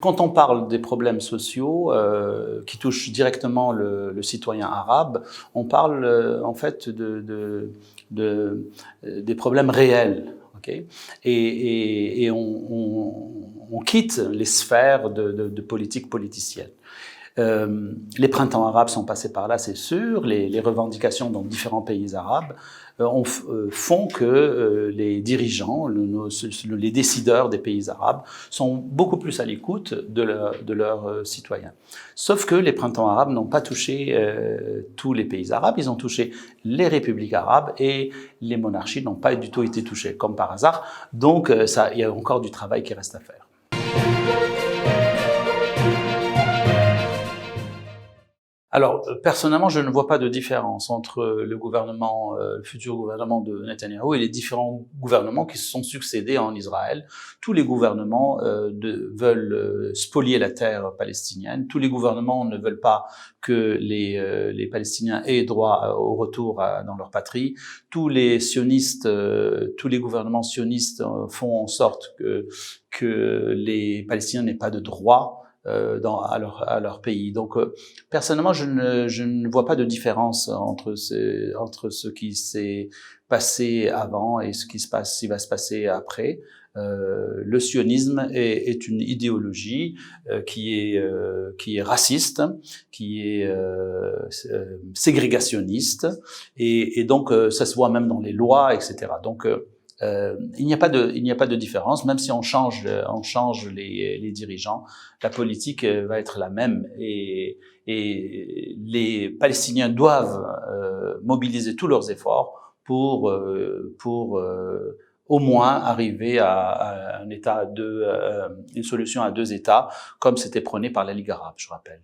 Quand on parle des problèmes sociaux qui touchent directement le citoyen arabe, on parle en fait des problèmes réels. Okay, et on quitte les sphères de politique politicienne. Les printemps arabes sont passés par là, c'est sûr. Les revendications dans différents pays arabes font que les dirigeants, les décideurs des pays arabes sont beaucoup plus à l'écoute de leurs citoyens. Sauf que les printemps arabes n'ont pas touché tous les pays arabes, ils ont touché les républiques arabes et les monarchies n'ont pas du tout été touchées, comme par hasard. Donc il y a encore du travail qui reste à faire. Alors, personnellement, je ne vois pas de différence entre le futur gouvernement de Netanyahou et les différents gouvernements qui se sont succédés en Israël. Tous les gouvernements veulent spolier la terre palestinienne. Tous les gouvernements ne veulent pas que les Palestiniens aient droit au retour dans leur patrie. Tous les sionistes, tous les gouvernements sionistes font en sorte que les Palestiniens n'aient pas de droit à leur pays. Donc, personnellement, je ne vois pas de différence entre ce qui s'est passé avant et ce qui va se passer après. Le sionisme est une idéologie qui est raciste, qui est ségrégationniste, et donc ça se voit même dans les lois, etc. Donc il n'y a pas de différence, même si on change les dirigeants, la politique va être la même et les Palestiniens doivent mobiliser tous leurs efforts pour au moins arriver à une solution à deux États, comme c'était prôné par la Ligue arabe, je rappelle.